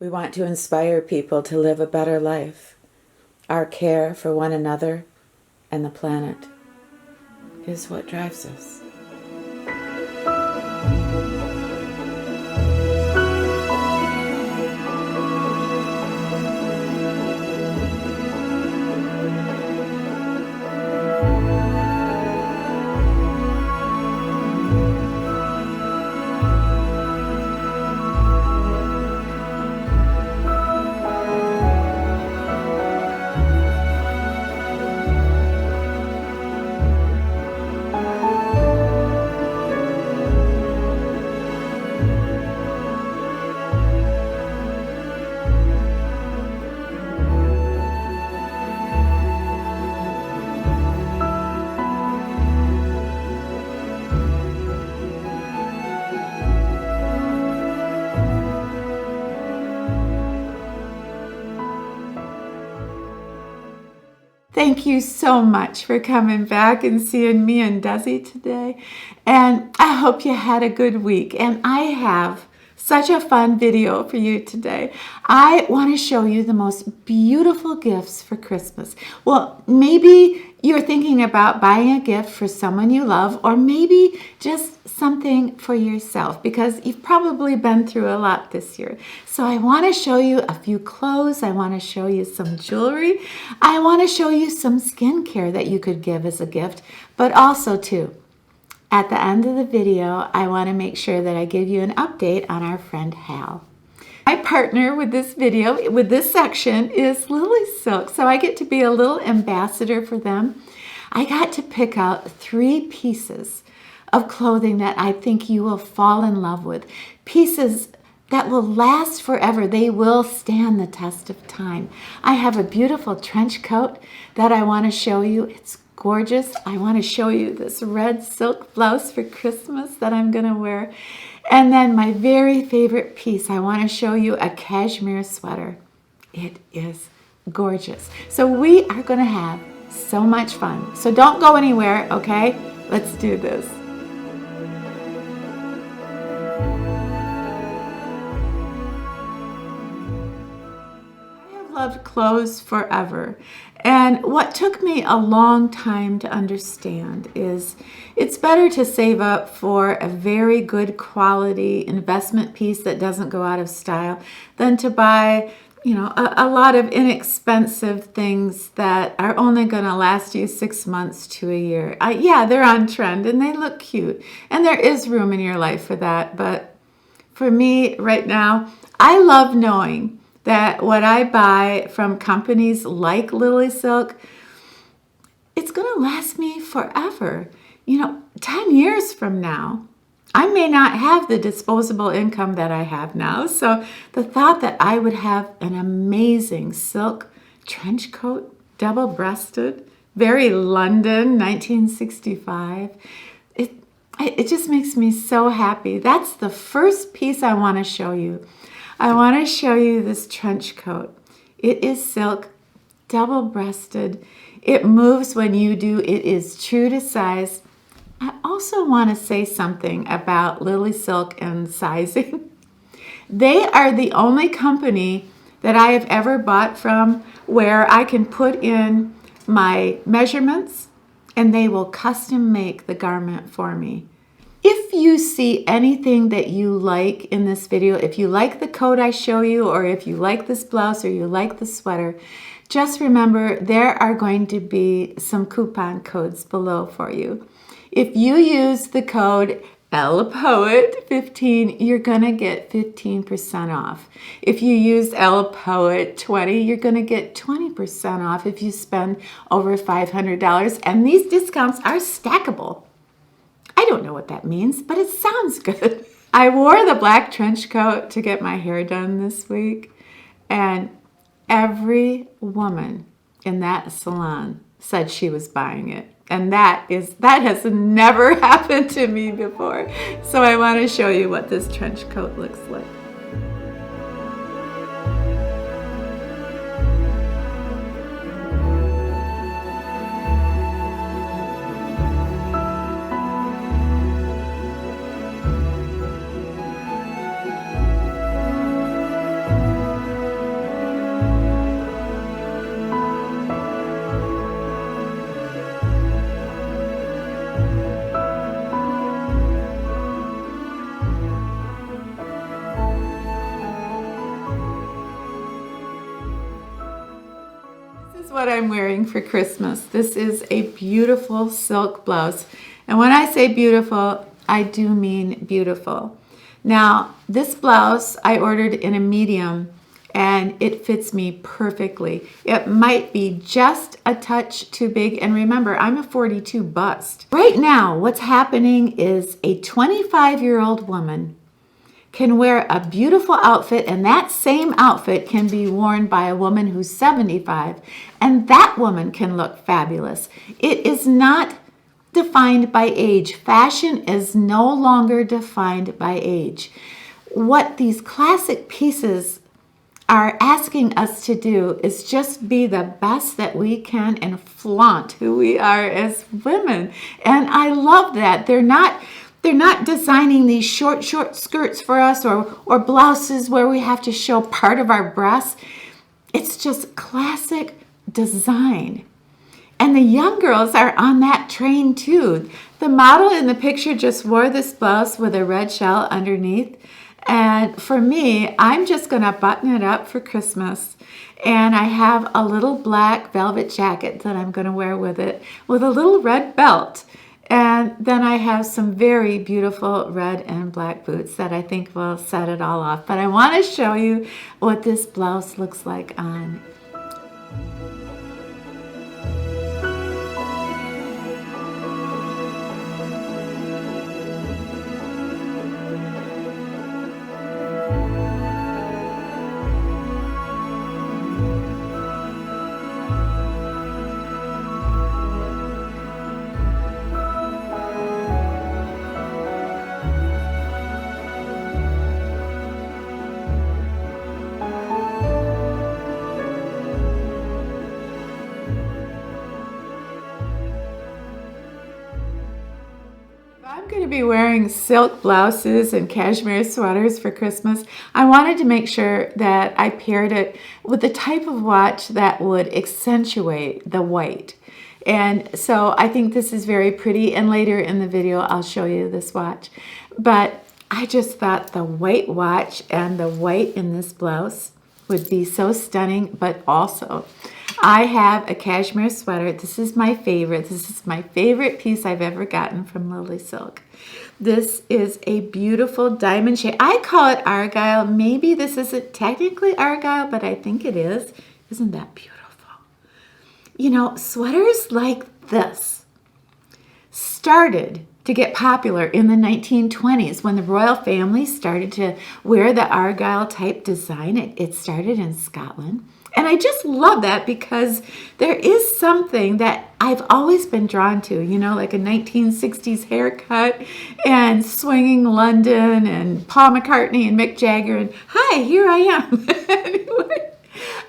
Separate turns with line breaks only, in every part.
We want to inspire people to live a better life. Our care for one another and the planet is what drives us.
Thank you so much for coming back and seeing me and Desi today. And I hope you had a good week. And I have such a fun video for you today. I want to show you the most beautiful gifts for Christmas. Well, maybe you're thinking about buying a gift for someone you love, or maybe just something for yourself, because you've probably been through a lot this year. So I want to show you a few clothes. I want to show you some jewelry. I want to show you some skincare that you could give as a gift, but also too, at the end of the video, I want to make sure that I give you an update on our friend Hal. My partner with this video, with this section, is lilysilk, so I get to be a little ambassador for them. I got to pick out 3 pieces of clothing that I think you will fall in love with. Pieces that will last forever. They will stand the test of time. I have a beautiful trench coat that I want to show you. It's gorgeous. I want to show you this red silk blouse for Christmas that I'm going to wear. And then my very favorite piece, I want to show you a cashmere sweater. It is gorgeous. So we are going to have so much fun. So don't go anywhere, okay? Let's do this. I have loved clothes forever. And what took me a long time to understand is it's better to save up for a very good quality investment piece that doesn't go out of style than to buy, a lot of inexpensive things that are only going to last you 6 months to a year. Yeah, they're on trend and they look cute. And there is room in your life for that. But for me right now, I love knowing that what I buy from companies like lilysilk, it's going to last me forever. 10 years from now, I may not have the disposable income that I have now. So the thought that I would have an amazing silk trench coat, double-breasted, very London, 1965, it just makes me so happy. That's the first piece I want to show you. I want to show you this trench coat. It is silk, double-breasted. It moves when you do. It is true to size. I also want to say something about lilysilk and sizing. They are the only company that I have ever bought from where I can put in my measurements and they will custom make the garment for me. If you see anything that you like in this video, if you like the coat I show you, or if you like this blouse or you like the sweater, just remember there are going to be some coupon codes below for you. If you use the code LittlePoet15, you're going to get 15% off. If you use LittlePoet20, you're going to get 20% off if you spend over $500. And these discounts are stackable. I don't know what that means, but it sounds good. I wore the black trench coat to get my hair done this week, and every woman in that salon said she was buying it. And that has never happened to me before. So I want to show you what this trench coat looks like. is what I'm wearing for Christmas. This is a beautiful silk blouse. And when I say beautiful, I do mean beautiful. Now, this blouse I ordered in a medium and it fits me perfectly. It might be just a touch too big. And remember, I'm a 42 bust. Right now, what's happening is a 25-year-old woman can wear a beautiful outfit, and that same outfit can be worn by a woman who's 75, and that woman can look fabulous. It is not defined by age. Fashion is no longer defined by age. What these classic pieces are asking us to do is just be the best that we can and flaunt who we are as women. And I love that. They're not designing these short skirts for us or blouses where we have to show part of our breasts. It's just classic design. And the young girls are on that train too. The model in the picture just wore this blouse with a red shell underneath. And for me, I'm just going to button it up for Christmas. And I have a little black velvet jacket that I'm going to wear with it with a little red belt. And then I have some very beautiful red and black boots that I think will set it all off. But I want to show you what this blouse looks like on. I'm going to be wearing silk blouses and cashmere sweaters for Christmas. I wanted to make sure that I paired it with the type of watch that would accentuate the white. And so I think this is very pretty, and later in the video I'll show you this watch. But I just thought the white watch and the white in this blouse would be so stunning. But also, I have a cashmere sweater. This is my favorite. This is my favorite piece I've ever gotten from lilysilk. This is a beautiful diamond shade. I call it argyle. Maybe this isn't technically argyle, but I think it is. Isn't that beautiful? You know, sweaters like this started to get popular in the 1920s when the royal family started to wear the argyle type design. It started in Scotland. And I just love that because there is something that I've always been drawn to, you know, like a 1960s haircut and swinging London and Paul McCartney and Mick Jagger. And hi, here I am. Anyway,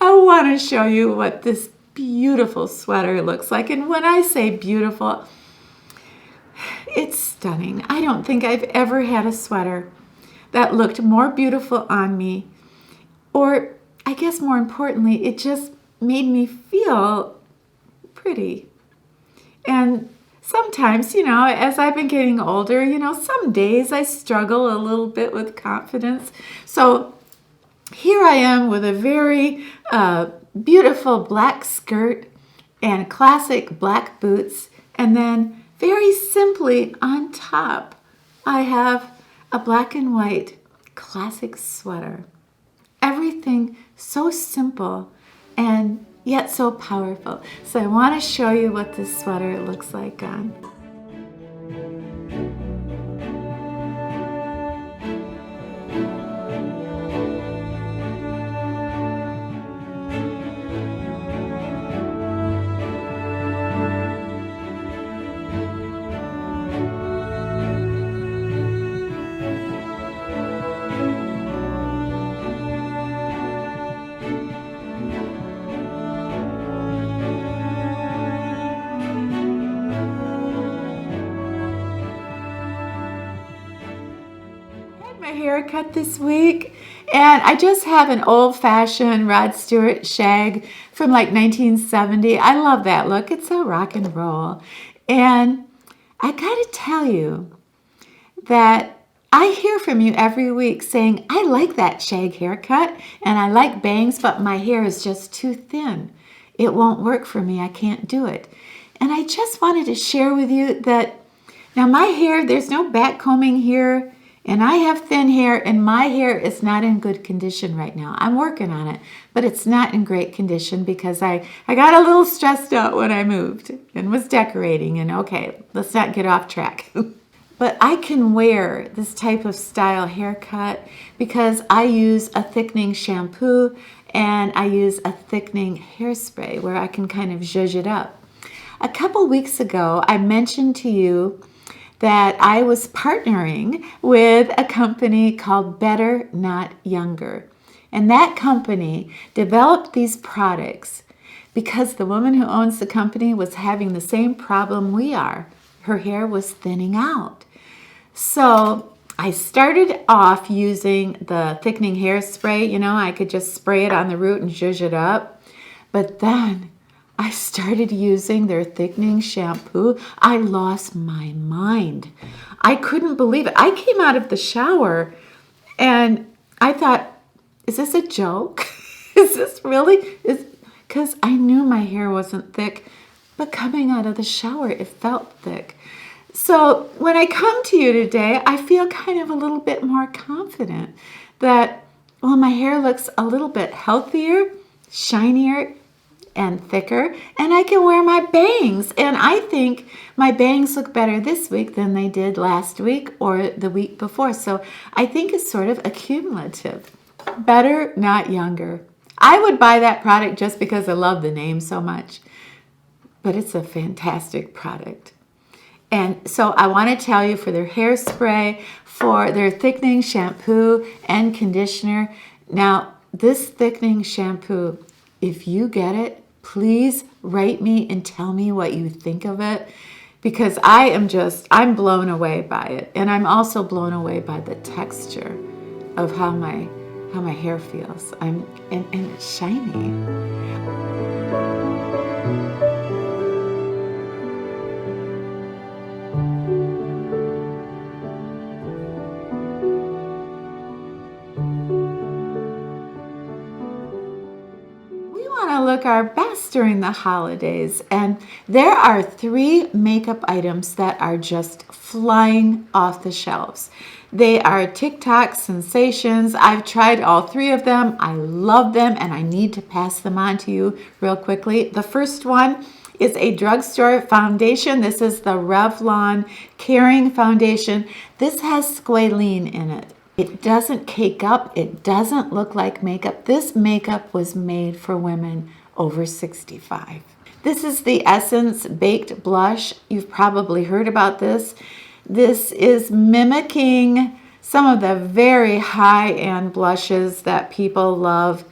I want to show you what this beautiful sweater looks like. And when I say beautiful, it's stunning. I don't think I've ever had a sweater that looked more beautiful on me, or I guess more importantly, it just made me feel pretty. And sometimes, you know, as I've been getting older, you know, some days I struggle a little bit with confidence. So here I am with a very beautiful black skirt and classic black boots. And then very simply on top, I have a black and white classic sweater. Everything so simple and yet so powerful. So I want to show you what this sweater looks like on. My haircut this week, and I just have an old-fashioned Rod Stewart shag from like 1970. I love that look. It's so rock and roll. And I gotta tell you that I hear from you every week saying, I like that shag haircut and I like bangs, but my hair is just too thin. it won't work for me. I can't do it. And I just wanted to share with you that now my hair, there's no back combing here, and I have thin hair, and my hair is not in good condition right now. I'm working on it, but it's not in great condition because I got a little stressed out when I moved and was decorating, and okay, let's not get off track. But I can wear this type of style haircut because I use a thickening shampoo and I use a thickening hairspray where I can kind of zhuzh it up. A couple weeks ago, I mentioned to you that I was partnering with a company called Better Not Younger. And that company developed these products because the woman who owns the company was having the same problem we are. Her hair was thinning out. So I started off using the thickening hairspray. You know, I could just spray it on the root and zhuzh it up. But then I started using their thickening shampoo. I lost my mind. I couldn't believe it. I came out of the shower and I thought, is this a joke? Is this really? Because I knew my hair wasn't thick, but coming out of the shower, it felt thick. So when I come to you today, I feel kind of a little bit more confident that, well, my hair looks a little bit healthier, shinier, and thicker, and I can wear my bangs. And I think my bangs look better this week than they did last week or the week before. So I think it's sort of accumulative. Better Not Younger. I would buy that product just because I love the name so much, but it's a fantastic product. And so I want to tell you, for their hairspray, for their thickening shampoo and conditioner. Now, this thickening shampoo, if you get it, please write me and tell me what you think of it, because I'm blown away by it. And I'm also blown away by the texture of how my hair feels. And it's shiny. Look our best during the holidays, and there are 3 makeup items that are just flying off the shelves. They are TikTok sensations. I've tried all 3 of them. I love them, and I need to pass them on to you real quickly. The first one is a drugstore foundation. This is the Revlon Caring Foundation. This has squalene in it. It doesn't cake up. It doesn't look like makeup. This makeup was made for women over 65. This is the Essence Baked Blush. You've probably heard about this. This is mimicking some of the very high-end blushes that people love.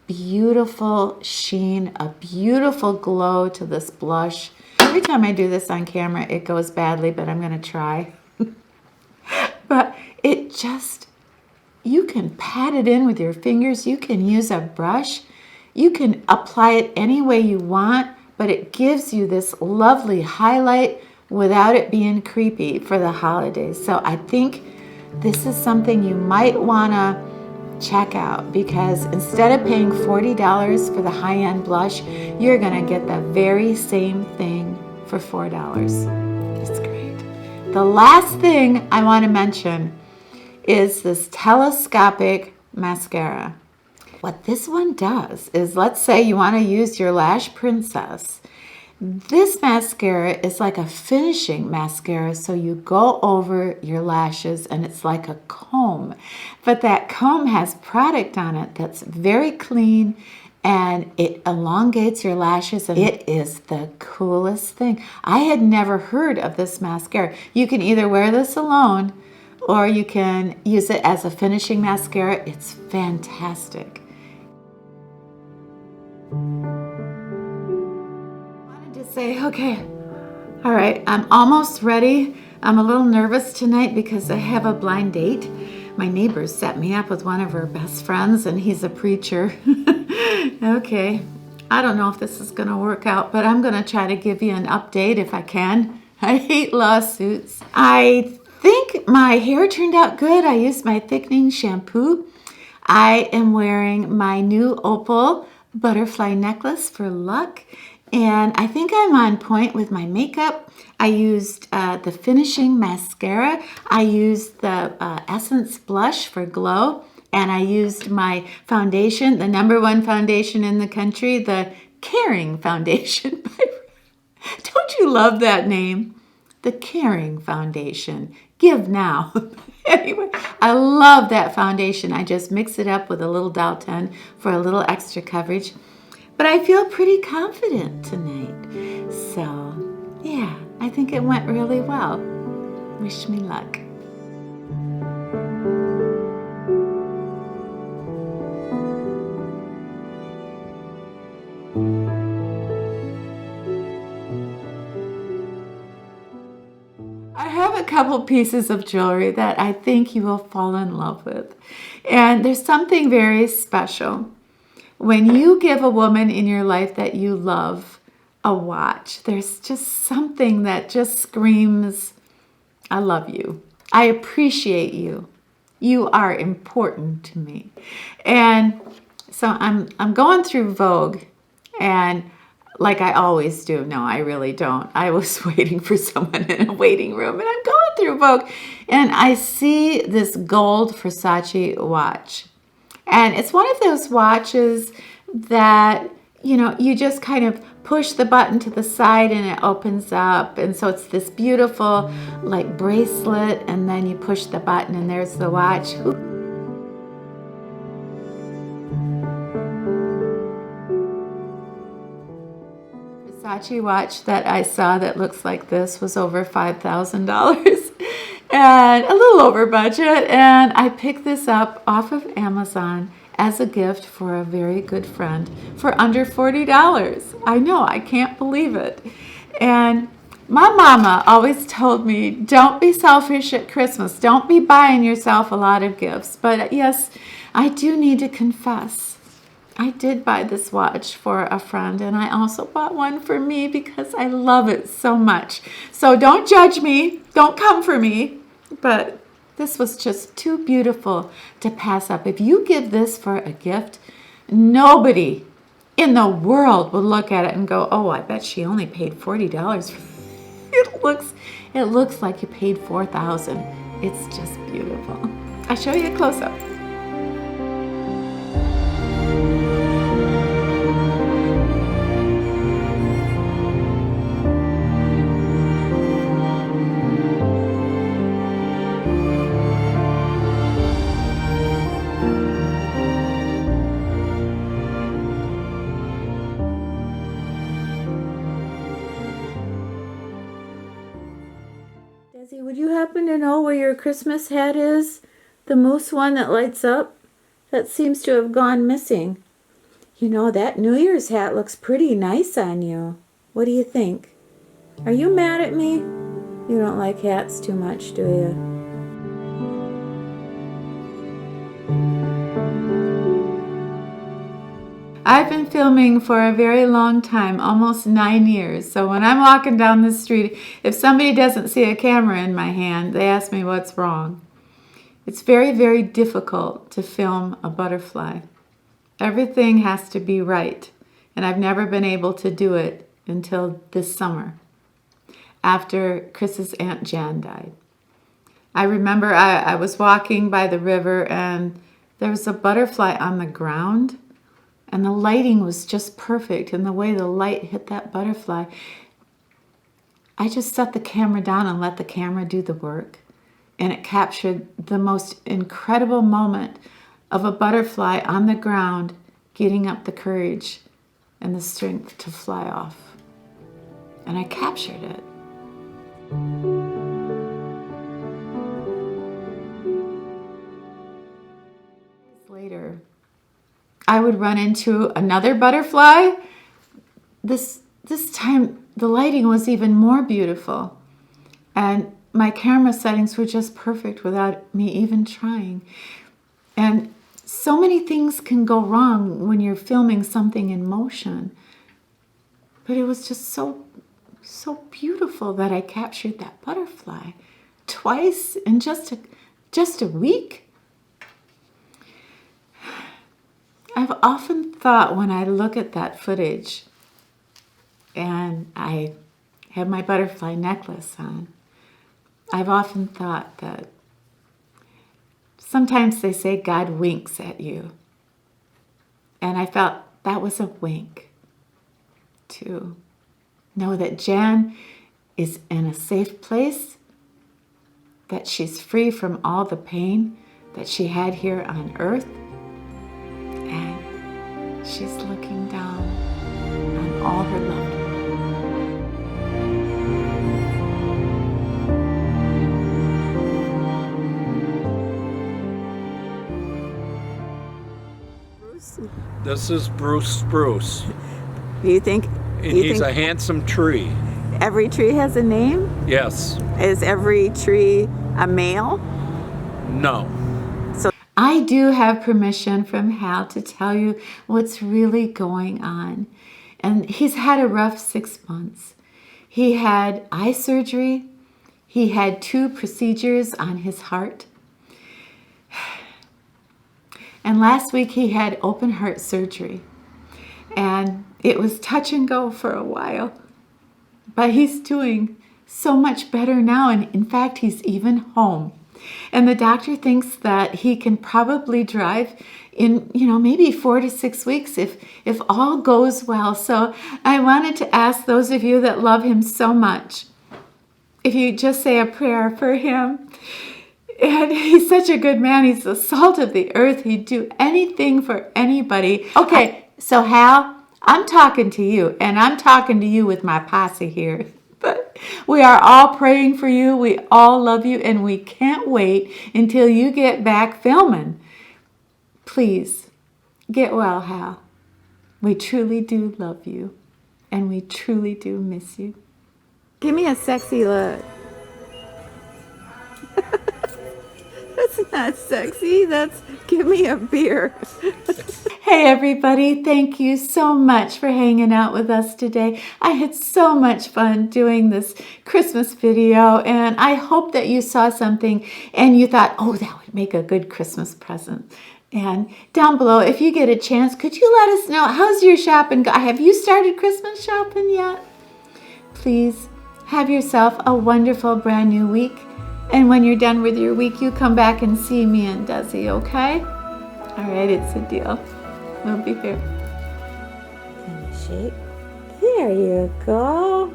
Beautiful sheen, a beautiful glow to this blush. Every time I do this on camera, it goes badly, but I'm going to try. But it just, you can pat it in with your fingers. You can use a brush. You can apply it any way you want, but it gives you this lovely highlight without it being creepy for the holidays. So I think this is something you might want to check out, because instead of paying $40 for the high-end blush, you're going to get the very same thing for $4. It's great. The last thing I want to mention is this telescopic mascara. What this one does is, let's say you want to use your Lash Princess. This mascara is like a finishing mascara, so you go over your lashes and it's like a comb. But that comb has product on it that's very clean, and it elongates your lashes, and it is the coolest thing. I had never heard of this mascara. You can either wear this alone or you can use it as a finishing mascara. It's fantastic. I wanted to say, okay, all right, I'm almost ready. I'm a little nervous tonight because I have a blind date. My neighbors set me up with one of her best friends, and he's a preacher. Okay, I don't know if this is going to work out, but I'm going to try to give you an update if I can. I hate lawsuits. I think my hair turned out good. I used my thickening shampoo. I am wearing my new Opal butterfly necklace for luck. And I think I'm on point with my makeup. I used the finishing mascara. I used the Essence blush for glow. And I used my foundation, the #1 foundation in the country, the Caring Foundation. Don't you love that name? The Caring Foundation. Give now. Anyway, I love that foundation. I just mix it up with a little Dow 10 for a little extra coverage. But I feel pretty confident tonight. So, yeah, I think it went really well. Wish me luck. I have a couple pieces of jewelry that I think you will fall in love with. And there's something very special when you give a woman in your life that you love a watch. There's just something that just screams, I love you. I appreciate you. You are important to me. And so I'm going through Vogue, and like I always do. No, I really don't. I was waiting for someone in a waiting room, and I'm going through Vogue, and I see this gold Versace watch. And it's one of those watches that, you know, you just kind of push the button to the side and it opens up. And so it's this beautiful like bracelet, and then you push the button and there's the watch. Versace watch that I saw that looks like this was over $5,000 and a little over budget. And I picked this up off of Amazon as a gift for a very good friend for under $40. I know, I can't believe it. And my mama always told me, don't be selfish at Christmas. Don't be buying yourself a lot of gifts. But yes, I do need to confess, I did buy this watch for a friend, and I also bought one for me because I love it so much. So don't judge me. Don't come for me. But this was just too beautiful to pass up. If you give this for a gift, nobody in the world would look at it and go, oh, I bet she only paid $40. It looks like you paid $4,000. It's just beautiful. I'll show you a close-up.
Desi, would you happen to know where your Christmas hat is? The moose one that lights up? That seems to have gone missing. You know, that New Year's hat looks pretty nice on you. What do you think? Are you mad at me? You don't like hats too much, do you?
I've been filming for a very long time, almost 9 years. So when I'm walking down the street, if somebody doesn't see a camera in my hand, they ask me what's wrong. It's very, very difficult to film a butterfly. Everything has to be right. And I've never been able to do it until this summer, after Chris's Aunt Jan died. I remember I was walking by the river and there was a butterfly on the ground. And the lighting was just perfect. And the way the light hit that butterfly, I just set the camera down and let the camera do the work. And it captured the most incredible moment of a butterfly on the ground getting up the courage and the strength to fly off. And I captured it. Later, I would run into another butterfly. This time the lighting was even more beautiful. And my camera settings were just perfect without me even trying. And so many things can go wrong when you're filming something in motion. But it was just so beautiful that I captured that butterfly twice in just a week. I've often thought when I look at that footage and I have my butterfly necklace on, I've often thought that sometimes they say God winks at you. And I felt that was a wink to know that Jan is in a safe place, that she's free from all the pain that she had here on earth, and she's looking down on all her loved ones.
This is Bruce Spruce.
Do you think
He's a handsome tree.
every tree has a name?
Yes.
Is every tree a male?
No.
I do have permission from Hal to tell you what's really going on. And he's had a rough 6 months. He had eye surgery. He had 2 procedures on his heart. And last week he had open heart surgery. And it was touch and go for a while. But he's doing so much better now. And in fact, he's even home. And the doctor thinks that he can probably drive in, maybe 4 to 6 weeks if all goes well. So I wanted to ask those of you that love him so much, if you just say a prayer for him. And he's such a good man. He's the salt of the earth. He'd do anything for anybody. Okay, so Hal, I'm talking to you, and I'm talking to you with my posse here. But we are all praying for you. We all love you, and we can't wait until you get back filming. Please, get well, Hal. We truly do love you, and we truly do miss you.
Give me a sexy look. That's not sexy. That's give me a beer.
Hey everybody, thank you so much for hanging out with us today. I had so much fun doing this Christmas video, and I hope that you saw something and you thought, oh, that would make a good Christmas present. And down below, if you get a chance, could you let us know, how's your shopping? Have you started Christmas shopping yet? Please have yourself a wonderful brand new week. And when you're done with your week, you come back and see me and Desi, okay? All right, it's a deal. We'll be here.
Shake. There you go.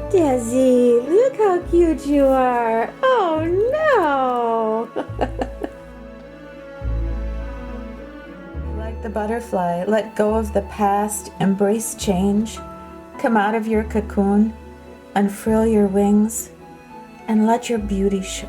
Desi, look how cute you are. Oh no. Like the butterfly, let go of the past, embrace change. Come out of your cocoon, unfurl your wings, and let your beauty show.